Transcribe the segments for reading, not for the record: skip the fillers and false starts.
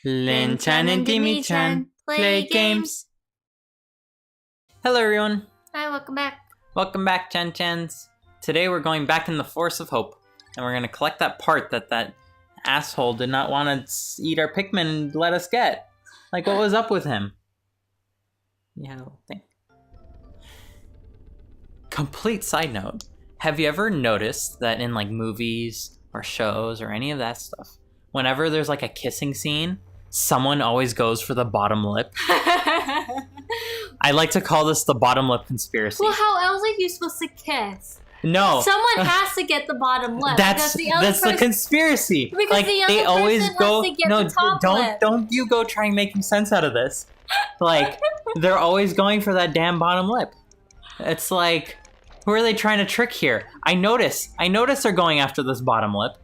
Linh-chan and Dimi-chan play games. Hello everyone. Hi, welcome back. Welcome back, Chan-chans. Today we're going back in the Force of Hope, and we're going to collect that part that asshole did not want to eat our Pikmin and let us get. Like, what was up with him? Yeah, little thing. Complete side note. Have you ever noticed that in like movies or shows or any of that stuff, whenever there's like a kissing scene, someone always goes for the bottom lip? I like to call this the bottom lip conspiracy. Well, how else are you supposed to kiss? No. Someone has to get the bottom lip. That's the conspiracy. Because like the other they always person go. has to get No, the top lip. don't you go try and making sense out of this. Like they're always going for that damn bottom lip. It's like, who are they trying to trick here? I notice they're going after this bottom lip.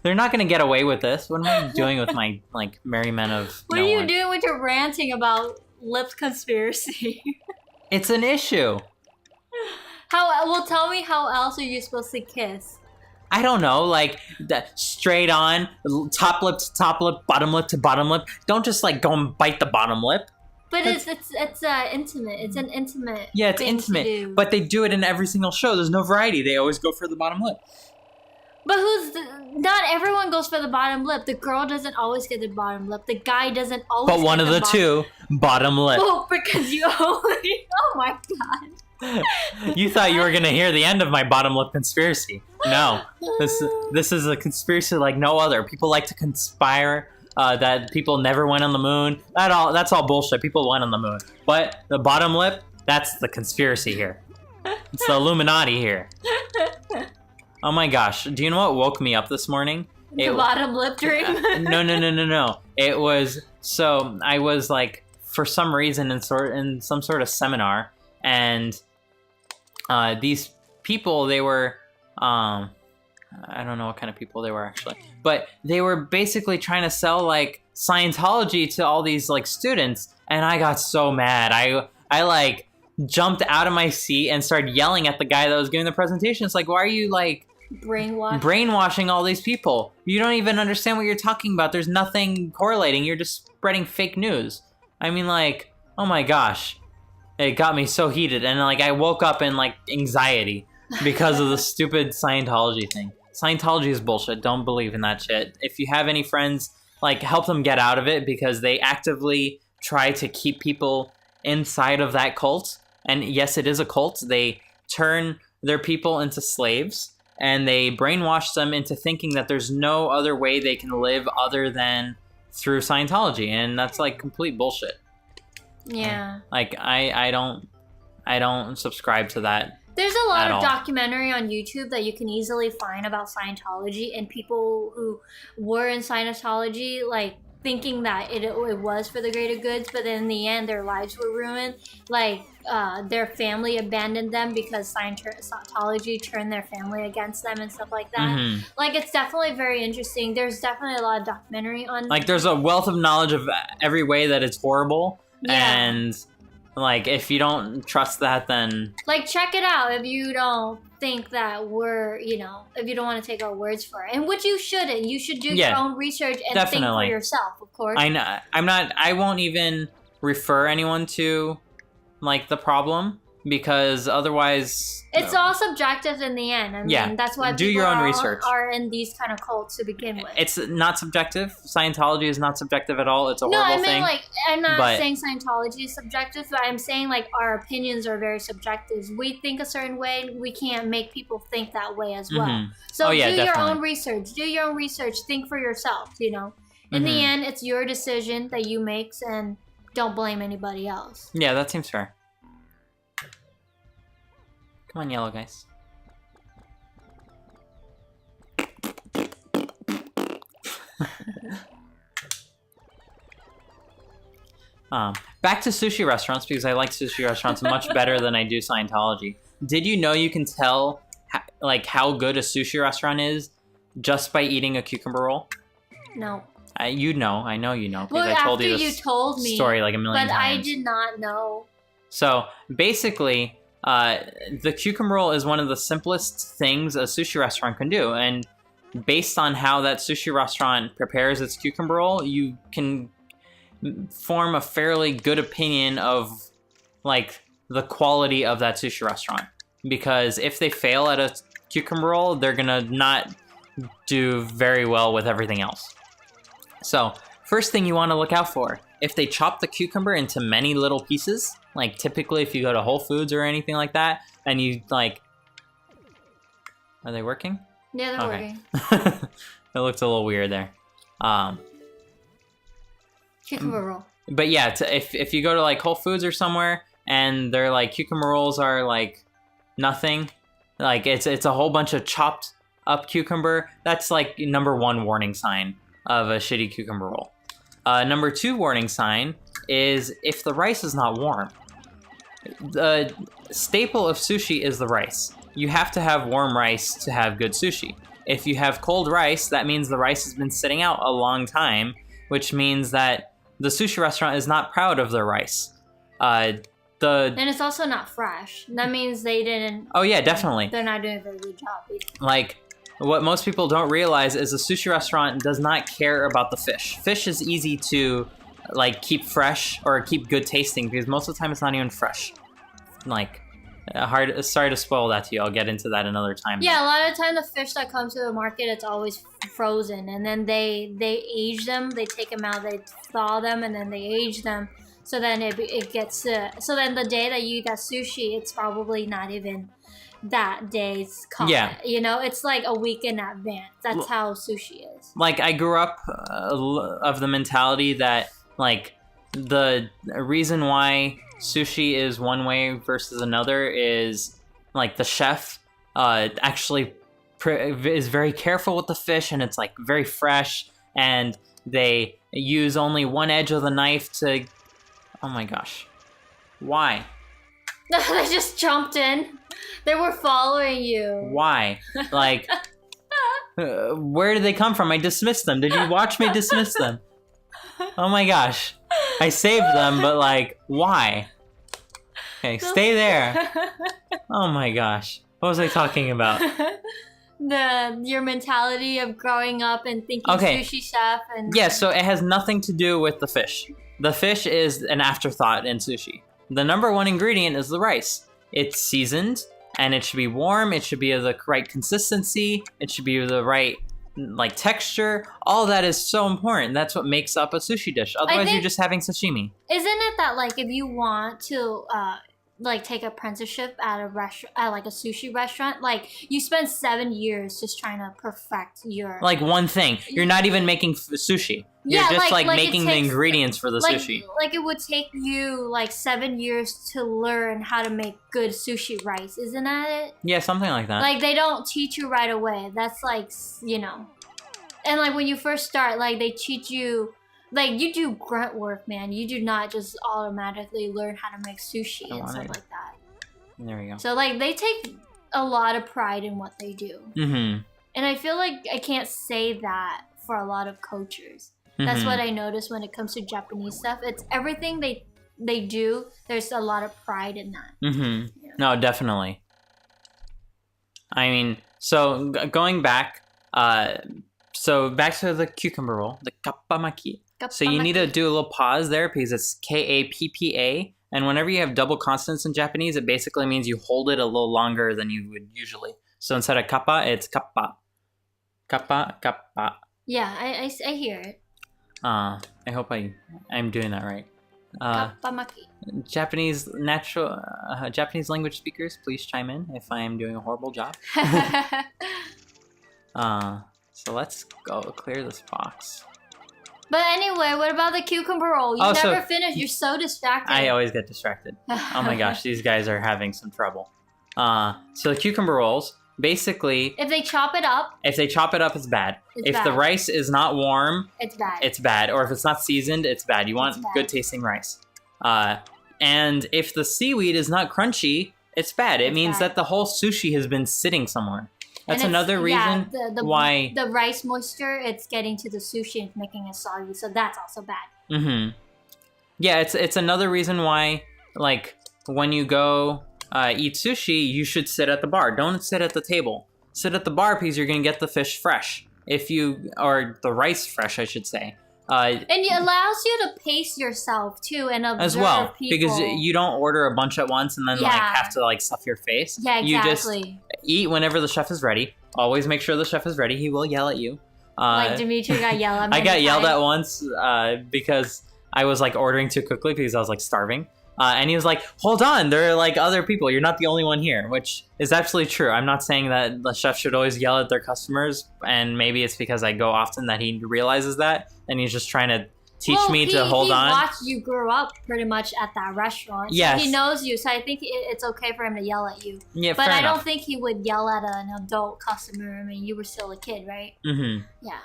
They're not gonna get away with this. What am I doing with my like merry men of? What are you doing with your ranting about lip conspiracy? It's an issue. Well, tell me, how else are you supposed to kiss? I don't know, like straight on, top lip to top lip, bottom lip to bottom lip. Don't just like go and bite the bottom lip. But it's intimate. It's an intimate. Yeah, it's thing intimate. to do. But they do it in every single show. There's no variety. They always go for the bottom lip. But not everyone goes for the bottom lip. The girl doesn't always get the bottom lip. The guy doesn't always. But one of the two, bottom lip. Oh, because you only. Oh my god. You thought you were gonna hear the end of my bottom lip conspiracy. No, this is a conspiracy like no other. People like to conspire that people never went on the moon. That's all bullshit. People went on the moon, but the bottom lip, that's the conspiracy here. It's the Illuminati here. Oh my gosh! Do you know what woke me up this morning? The bottom lip dream. No. It was I was like, for some reason in some sort of seminar. And these people, they were, I don't know what kind of people they were actually, but they were basically trying to sell like Scientology to all these like students. And I got so mad. I like jumped out of my seat and started yelling at the guy that was giving the presentation. It's like, why are you like brainwashing all these people? You don't even understand what you're talking about. There's nothing correlating. You're just spreading fake news. I mean, like, oh my gosh. It got me so heated, and like I woke up in like anxiety because of the stupid Scientology thing. Scientology is bullshit. Don't believe in that shit. If you have any friends, like help them get out of it, because they actively try to keep people inside of that cult. And yes, it is a cult. They turn their people into slaves, and they brainwash them into thinking that there's no other way they can live other than through Scientology, and that's like complete bullshit. Yeah. Like I don't subscribe to that. There's a lot of documentary on YouTube that you can easily find about Scientology, and people who were in Scientology like thinking that it was for the greater goods, but then in the end their lives were ruined. Like their family abandoned them because Scientology turned their family against them and stuff like that. Mm-hmm. Like, it's definitely very interesting. There's definitely a lot of documentary on. Like, there's a wealth of knowledge of every way that it's horrible. Yeah. And like, if you don't trust that, then like check it out if you don't think that we're, if you don't want to take our words for it, and which you shouldn't. You should do your own research and think for yourself, of course. I won't even refer anyone to like the problem, because otherwise it's all subjective in the end. I mean, that's why do your own research. Are in these kind of cults to begin with. It's not subjective. Scientology is not subjective at all. It's a horrible thing. Like, I'm not saying Scientology is subjective, but I'm saying like our opinions are very subjective. We think a certain way, we can't make people think that way as well. Mm-hmm. So your own research. Do your own research. Think for yourself. In the end, it's your decision that you make, and don't blame anybody else. Yeah, that seems fair. Come on, yellow guys. Back to sushi restaurants, because I like sushi restaurants much better than I do Scientology. Did you know you can tell how good a sushi restaurant is just by eating a cucumber roll? No. I know you know, because I told you this story like a million times. But I did not know. So basically, the cucumber roll is one of the simplest things a sushi restaurant can do, and based on how that sushi restaurant prepares its cucumber roll, you can form a fairly good opinion of like the quality of that sushi restaurant. Because if they fail at a cucumber roll, they're gonna not do very well with everything else. So first thing you want to look out for, if they chop the cucumber into many little pieces, like typically if you go to Whole Foods or anything like that, and you like, are they working? Yeah, they're working. It looked a little weird there. Cucumber roll. But yeah, if you go to like Whole Foods or somewhere and their like cucumber rolls are like nothing, like it's a whole bunch of chopped up cucumber, that's like number 1 warning sign of a shitty cucumber roll. Number 2 warning sign is if the rice is not warm. The staple of sushi is the rice. You have to have warm rice to have good sushi. If you have cold rice, that means the rice has been sitting out a long time, which means that the sushi restaurant is not proud of their rice. And it's also not fresh. That means they didn't... Oh yeah, definitely. They're not doing a very good job either. Like, what most people don't realize is a sushi restaurant does not care about the fish. Fish is easy to, like, keep fresh or keep good tasting because most of the time it's not even fresh. Like, sorry to spoil that to you. I'll get into that another time. Yeah, a lot of the time the fish that comes to the market, it's always frozen. And then they age them. They take them out. They thaw them. And then they age them. So then it gets... so then the day that you eat that sushi, it's probably not even that day's caught. Yeah. You know, it's like a week in advance. That's how sushi is. Like, I grew up of the mentality that, like, the reason why sushi is one way versus another is, like, the chef actually is very careful with the fish, and it's, like, very fresh, and they use only one edge of the knife to... Oh my gosh. Why? They just jumped in. They were following you. Why? Like, where did they come from? I dismissed them. Did you watch me dismiss them? Oh my gosh. I saved them, but like, why? Okay, stay there. Oh my gosh. What was I talking about? Your mentality of growing up and thinking sushi chef and... Yeah, so it has nothing to do with the fish. The fish is an afterthought in sushi. The number 1 ingredient is the rice. It's seasoned, and it should be warm, it should be of the right consistency, it should be of the right, like, texture. All that is so important. That's what makes up a sushi dish. Otherwise, you're just having sashimi. Isn't it that, like, if you want to... like take apprenticeship at a restaurant, at like a sushi restaurant, like you spend 7 years just trying to perfect your like one thing. You're not even making sushi. You're just like making the ingredients for the sushi. Like it would take you like 7 years to learn how to make good sushi rice, isn't that it? Yeah, something like that. Like they don't teach you right away. That's like, you know, and like when you first start, like they teach you. Like, you do grunt work, man. You do not just automatically learn how to make sushi and stuff like that. There we go. So, like, they take a lot of pride in what they do. Mm-hmm. And I feel like I can't say that for a lot of cultures. That's what I notice when it comes to Japanese stuff. It's everything they do, there's a lot of pride in that. Mm-hmm. Yeah. No, definitely. I mean, so going back... So back to the cucumber roll, the kappamaki. So you need to do a little pause there because it's K-A-P-P-A. And whenever you have double consonants in Japanese, it basically means you hold it a little longer than you would usually. So instead of kappa, it's kappa. Kappa, kappa. Yeah, I hear it. I hope I'm doing that right. Kappamaki. Japanese language speakers, please chime in if I am doing a horrible job. So let's go clear this box. But anyway, what about the cucumber roll? You never finished. You're so distracted. I always get distracted. Oh my gosh, these guys are having some trouble. So the cucumber rolls, basically... If they chop it up, it's bad. If the rice is not warm... It's bad. It's bad. Or if it's not seasoned, it's bad. You want good tasting rice. And if the seaweed is not crunchy, it's bad. It means that the whole sushi has been sitting somewhere. That's another reason why... The rice moisture, it's getting to the sushi and making it soggy, so that's also bad. Mm-hmm. Yeah, it's another reason why, like, when you go eat sushi, you should sit at the bar. Don't sit at the table. Sit at the bar because you're going to get the fish fresh. if you, or the rice fresh, I should say. And it allows you to pace yourself too and observe as well, people. because you don't order a bunch at once and then like have to like stuff your face. Yeah, exactly. You just eat whenever the chef is ready. Always make sure the chef is ready. He will yell at you. Like Dimitri got yelled at. I got yelled at once because I was like ordering too quickly because I was like starving. And he was like, hold on, there are like other people. You're not the only one here, which is absolutely true. I'm not saying that the chef should always yell at their customers, and maybe it's because I go often that he realizes that, and he's just trying to teach me to hold on. He watched you grow up pretty much at that restaurant. Yes. So he knows you, so I think it's okay for him to yell at you. Yeah, but fair I enough. don't think he would yell at an adult customer. I mean, you were still a kid, right? Mm-hmm. Yeah.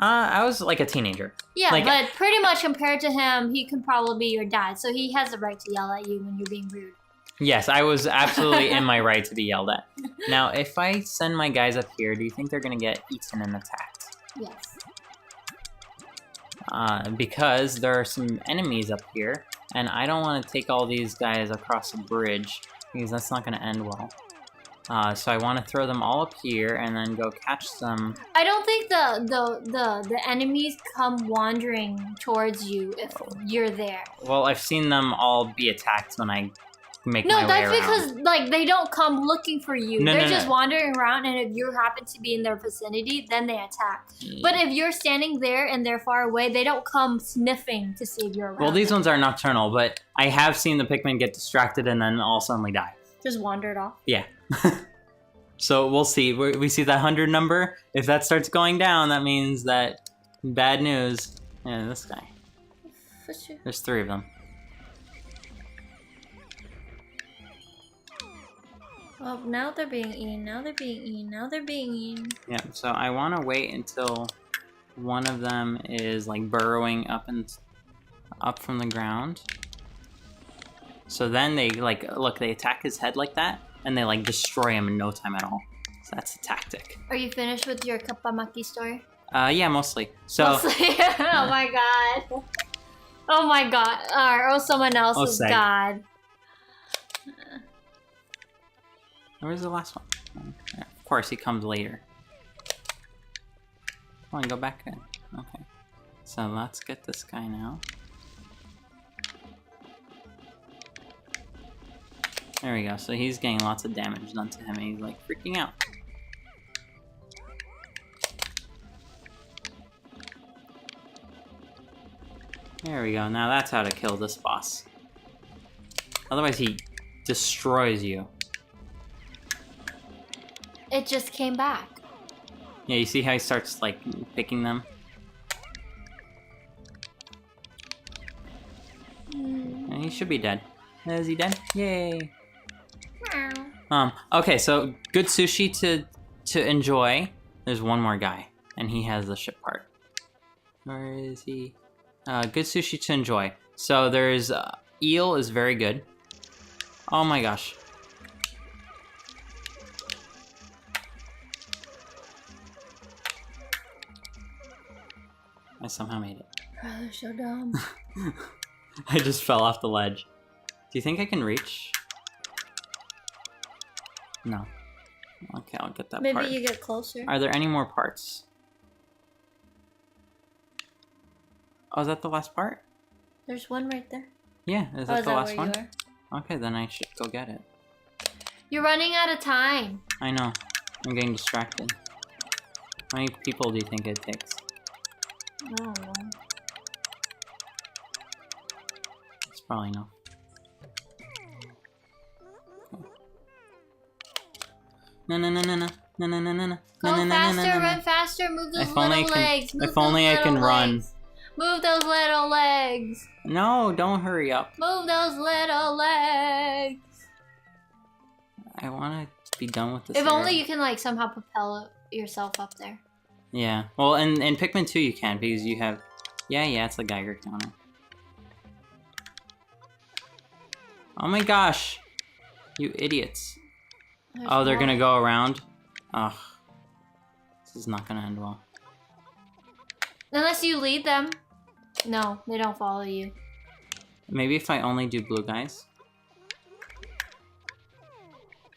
I was like a teenager. Yeah, like, but pretty much compared to him, he can probably be your dad, so he has the right to yell at you when you're being rude. Yes, I was absolutely in my right to be yelled at. Now, if I send my guys up here, do you think they're going to get eaten and attacked? Yes. Because there are some enemies up here, and I don't want to take all these guys across a bridge, because that's not going to end well. So I want to throw them all up here and then go catch them. I don't think the enemies come wandering towards you if you're there. Well, I've seen them all be attacked when I make my way around. No, that's because like they don't come looking for you. No, They're no, just no. wandering around, and if you happen to be in their vicinity, then they attack. But if you're standing there and they're far away, they don't come sniffing to see if you're around. Well, these ones are nocturnal, but I have seen the Pikmin get distracted and then all suddenly die. just wandered off. Yeah. So we'll see. We see that 100 number. If that starts going down, that means that bad news. Yeah, this guy. For sure. There's 3 of them. Oh, now they're being eaten. Now they're being eaten. Now they're being eaten. Yeah, so I want to wait until one of them is like burrowing up from the ground. So then they like, look, they attack his head like that, and they like destroy him in no time at all. So that's a tactic. Are you finished with your Kapamaki story? Yeah, mostly. So. Mostly? Oh my god. Oh my god. Or someone else's god. Where's the last one? Oh, of course, he comes later. Come on, go back in. Okay. So let's get this guy now. There we go. So he's getting lots of damage done to him, and he's like freaking out. There we go. Now that's how to kill this boss. Otherwise, he destroys you. It just came back. Yeah, you see how he starts, like, picking them? And he should be dead. Is he dead? Yay! Okay, so good sushi to enjoy. There's one more guy, and he has the ship part. Where is he? Good sushi to enjoy. So there's eel is very good. Oh my gosh. I somehow made it. They're so dumb. I just fell off the ledge. Do you think I can reach? No. Okay, I'll get that Maybe part. you get closer. Are there any more parts? Oh, is that the last part? There's one right there. Yeah, is that the last where one? you are? Okay, then I should go get it. You're running out of time. I know. I'm getting distracted. How many people do you think it takes? I don't know. It's probably no. No, no, no, no, no, no, no, no, no, no. Go no, no, faster, no, no, no. run faster, move those If only little I can- legs. Move if only those I can little run. legs. Move those little legs. No, don't hurry up. Move those little legs. I want to be done with this. If only area. you can like somehow propel yourself up there. Yeah. Well, in Pikmin 2 you can, because you have... Yeah, it's the Geiger counter. Oh my gosh! You idiots. There's Oh, they're more. gonna go around? Ugh. This is not gonna end well. Unless you lead them. No, they don't follow you. Maybe if I only do blue guys?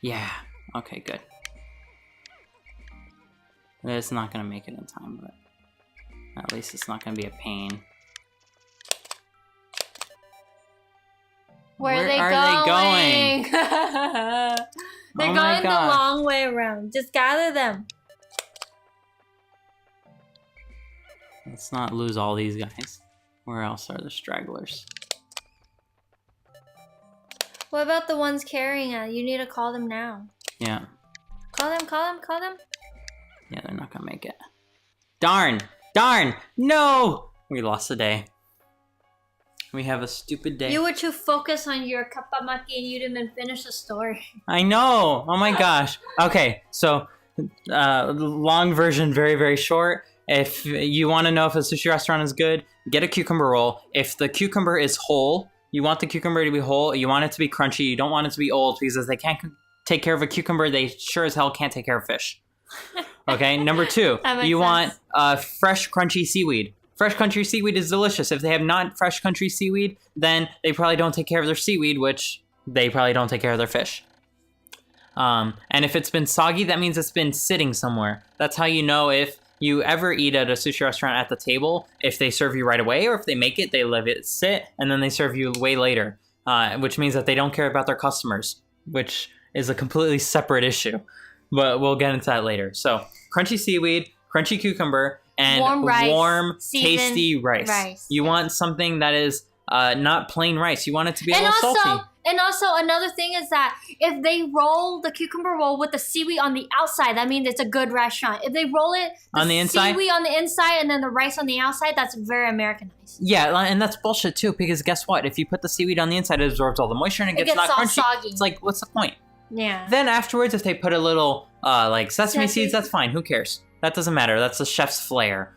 Yeah. Okay, good. It's not gonna make it in time, but at least it's not gonna be a pain. Where are they going? They're Oh my going the gosh. long way around. Just gather them. Let's not lose all these guys. Where else are the stragglers? What about the ones carrying it? You need to call them now. Yeah. Call them, call them, call them. Yeah, they're not gonna make it. Darn! Darn! No! We lost a day. We have a stupid day. You were too focused on your kapamaki and you didn't even finish the story. I know! Oh my gosh. Okay, so, long version, very, very short. If you want to know if a sushi restaurant is good, get a cucumber roll. If the cucumber is whole, you want the cucumber to be whole, you want it to be crunchy, you don't want it to be old, because if they can't take care of a cucumber, they sure as hell can't take care of fish. Okay, number 2, you want fresh, crunchy seaweed. Fresh, crunchy seaweed is delicious. If they have not fresh, crunchy seaweed, then they probably don't take care of their seaweed, which they probably don't take care of their fish. And if it's been soggy, that means it's been sitting somewhere. That's how you know if you ever eat at a sushi restaurant at the table, if they serve you right away, or if they make it, they let it sit, and then they serve you way later, which means that they don't care about their customers, which is a completely separate issue. But we'll get into that later. So, crunchy seaweed, crunchy cucumber, and warm tasty rice. You want something that is not plain rice. You want it to be a little salty. And also, another thing is that if they roll the cucumber roll with the seaweed on the outside, that means it's a good restaurant. If they roll it on the inside, seaweed on the inside and then the rice on the outside, that's very Americanized. Yeah, and that's bullshit too, because guess what? If you put the seaweed on the inside, it absorbs all the moisture and it gets not all crunchy. Soggy. It's like, what's the point? Yeah. Then afterwards, if they put a little like sesame seeds, that's fine. Who cares? That doesn't matter. That's the chef's flair.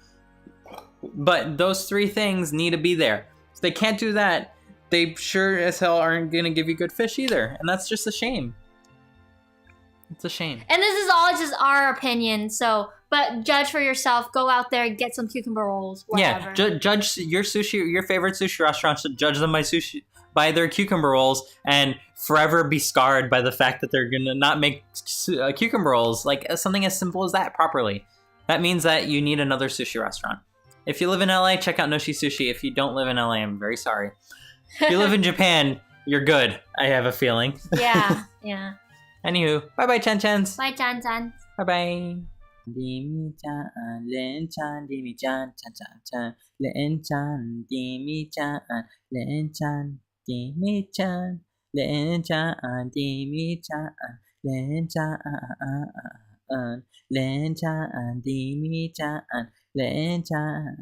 But those 3 things need to be there. If they can't do that, they sure as hell aren't gonna give you good fish either, and that's just a shame. It's a shame. And this is all just our opinion, so but judge for yourself. Go out there and get some cucumber rolls. Whatever. Yeah, judge your favorite sushi restaurant should judge them by their cucumber rolls, and forever be scarred by the fact that they're gonna not make cucumber rolls like something as simple as that properly. That means that you need another sushi restaurant. If you live in LA, check out Noshi Sushi. If you don't live in LA, I'm very sorry. If you live in Japan, you're good, I have a feeling. Yeah, yeah. Anywho, bye-bye, Chan-chans. Bye, Chan-chan. Bye-bye. Dimi-chan, Linh-chan, Dimi-chan, Chan-chan-chan. Linh-chan, Dimi-chan, Linh-chan, Dimi-chan. Linh-chan, Dimi-chan, Linh-chan, Linh-chan, Dimi-chan, Linh-chan.